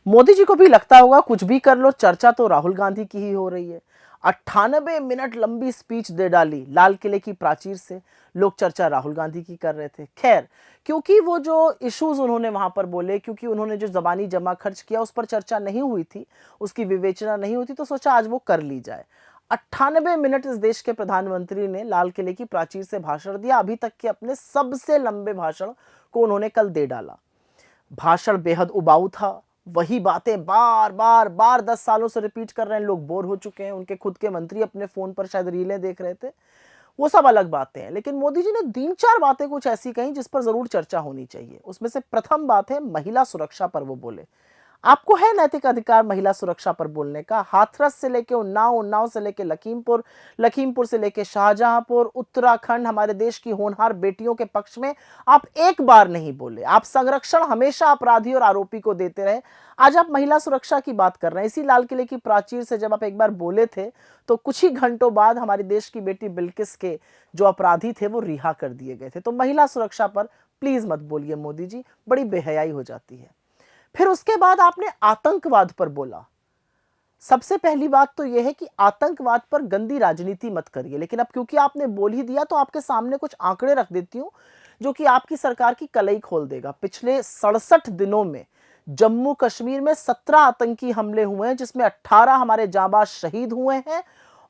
मोदी जी को भी लगता होगा कुछ भी कर लो, चर्चा तो राहुल गांधी की ही हो रही है। 98 मिनट लंबी स्पीच दे डाली लाल किले की प्राचीर से, लोग चर्चा राहुल गांधी की कर रहे थे। खैर, क्योंकि वो जो इश्यूज उन्होंने वहां पर बोले, क्योंकि उन्होंने जो जबानी जमा खर्च किया उस पर चर्चा नहीं हुई थी, उसकी विवेचना नहीं हुई थी, तो सोचा आज वो कर ली जाए। 98 मिनट इस देश के प्रधानमंत्री ने लाल किले की प्राचीर से भाषण दिया। अभी तक के अपने सबसे लंबे भाषण को उन्होंने कल दे डाला। भाषण बेहद उबाऊ था, वही बातें बार बार बार 10 सालों से रिपीट कर रहे हैं, लोग बोर हो चुके हैं। उनके खुद के मंत्री अपने फोन पर शायद रीलें देख रहे थे, वो सब अलग बातें हैं। लेकिन मोदी जी ने 3-4 बातें कुछ ऐसी कही जिस पर जरूर चर्चा होनी चाहिए। उसमें से प्रथम बात है महिला सुरक्षा पर। वो बोले आपको है नैतिक अधिकार महिला सुरक्षा पर बोलने का। हाथरस से लेके उन्नाव, उन्नाव से लेके लखीमपुर, लखीमपुर से लेके शाहजहांपुर, उत्तराखंड, हमारे देश की होनहार बेटियों के पक्ष में आप एक बार नहीं बोले। आप संरक्षण हमेशा अपराधी और आरोपी को देते रहे। आज आप महिला सुरक्षा की बात कर रहे हैं। इसी लाल किले की प्राचीर से जब आप एक बार बोले थे तो कुछ ही घंटों बाद हमारे देश की बेटी बिल्किस के जो अपराधी थे वो रिहा कर दिए गए थे। तो महिला सुरक्षा पर प्लीज मत बोलिए मोदी जी, बड़ी बेहयाई हो जाती है। फिर उसके बाद आपने आतंकवाद पर बोला। सबसे पहली बात तो यह है कि आतंकवाद पर गंदी राजनीति मत करिए। लेकिन अब क्योंकि आपने बोल ही दिया तो आपके सामने कुछ आंकड़े रख देती हूं जो कि आपकी सरकार की कलई खोल देगा। पिछले 67 दिनों में जम्मू कश्मीर में 17 आतंकी हमले हुए हैं, जिसमें 18 हमारे जांबाज शहीद हुए हैं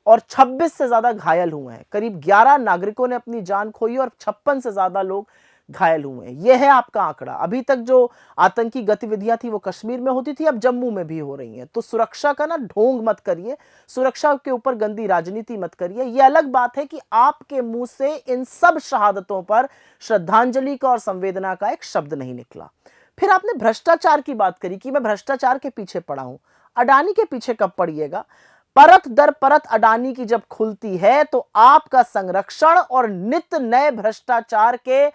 और 26 से ज्यादा घायल हुए हैं। करीब 11 नागरिकों ने अपनी जान खोई और 56 से ज्यादा लोग घायल हुए हैं। यह है आपका आंकड़ा। अभी तक जो आतंकी गतिविधियां थी वो कश्मीर में होती थी, अब जम्मू में भी हो रही हैं। तो सुरक्षा का ना ढोंग मत करिए, सुरक्षा के ऊपर गंदी राजनीति मत करिए। यह अलग बात है कि आपके मुंह से इन सब शहादतों पर श्रद्धांजलि का और संवेदना का एक शब्द नहीं निकला। फिर आपने भ्रष्टाचार की बात करी कि मैं भ्रष्टाचार के पीछे पड़ा हूं। अडानी के पीछे कब पड़िएगा? परत दर परत अडानी की जब खुलती है तो आपका संरक्षण और नित नए भ्रष्टाचार के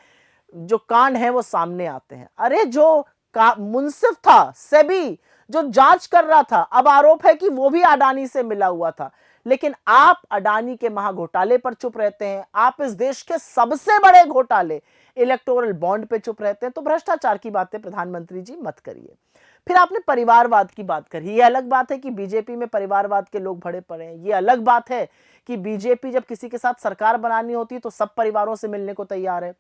जो कांड है वो सामने आते हैं। अरे जो मुंसिफ था सेबी जो जांच कर रहा था, अब आरोप है कि वो भी अडानी से मिला हुआ था। लेकिन आप अडानी के महाघोटाले पर चुप रहते हैं। आप इस देश के सबसे बड़े घोटाले इलेक्टोरल बॉन्ड पे चुप रहते हैं। तो भ्रष्टाचार की बातें प्रधानमंत्री जी मत करिए। फिर आपने परिवारवाद की बात करी। ये अलग बात है कि बीजेपी में परिवारवाद के लोग भरे पड़े हैं। ये अलग बात है कि बीजेपी जब किसी के साथ सरकार बनानी होती है तो सब परिवारों से मिलने को तैयार है।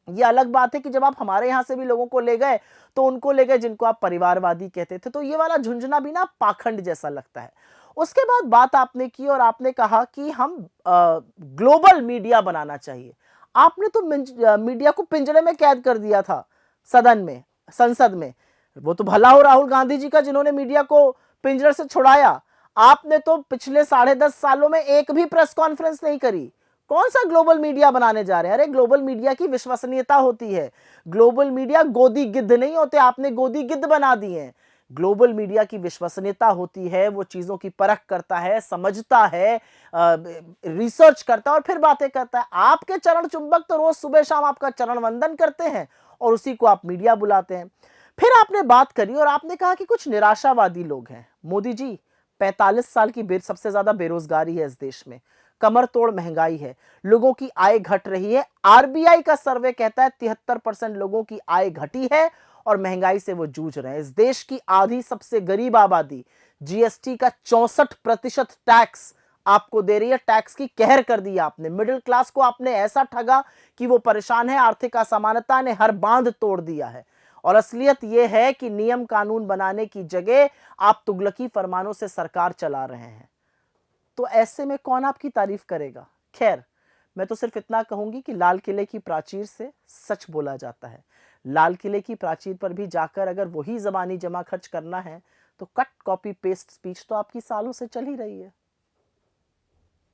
ये अलग बात है कि जब आप हमारे यहां से भी लोगों को ले गए तो उनको ले गए जिनको आप परिवारवादी कहते थे। तो ये वाला झुंझुना भी ना पाखंड जैसा लगता है। उसके बाद बात आपने की और आपने कहा कि हम ग्लोबल मीडिया बनाना चाहिए। आपने तो मीडिया को पिंजरे में कैद कर दिया था सदन में, संसद में। वो तो भला हो राहुल गांधी जी का जिन्होंने मीडिया को पिंजरे से छुड़ाया। आपने तो पिछले 10.5 सालों में एक भी प्रेस कॉन्फ्रेंस नहीं करी। कौन सा ग्लोबल मीडिया बनाने जा रहे हैं? अरे ग्लोबल मीडिया की विश्वसनीयता होती है। ग्लोबल मीडिया गोदी गिद्ध नहीं होते, आपने गोदी गिद्ध बना दिए हैं। ग्लोबल मीडिया की विश्वसनीयता होती है, वो चीजों की परख करता है, समझता है, रिसर्च करता है और फिर बातें करता है। आपके चरण चुंबक तो रोज सुबह शाम आपका चरण वंदन करते हैं और उसी को आप मीडिया बुलाते हैं। फिर आपने बात करी और आपने कहा कि कुछ निराशावादी लोग हैं। मोदी जी, 45 साल की सबसे ज्यादा बेरोजगारी है इस देश में, कमर तोड़ महंगाई है, लोगों की आय घट रही है। आरबीआई का सर्वे कहता है 73% लोगों की आय घटी है और महंगाई से वो जूझ रहे हैं। इस देश की आधी सबसे गरीब आबादी जीएसटी का 64% टैक्स आपको दे रही है। टैक्स की कहर कर दी आपने। मिडिल क्लास को आपने ऐसा ठगा कि वो परेशान है। आर्थिक असमानता ने हर बांध तोड़ दिया है और असलियत यह है कि नियम कानून बनाने की जगह आप तुगलकी फरमानों से सरकार चला रहे हैं। तो ऐसे में कौन आपकी तारीफ करेगा? खैर, मैं तो सिर्फ इतना कहूंगी कि लाल किले की प्राचीर से सच बोला जाता है। लाल किले की प्राचीर पर भी जाकर अगर वही जबानी जमा खर्च करना है तो कट कॉपी पेस्ट स्पीच तो आपकी सालों से चल ही रही है।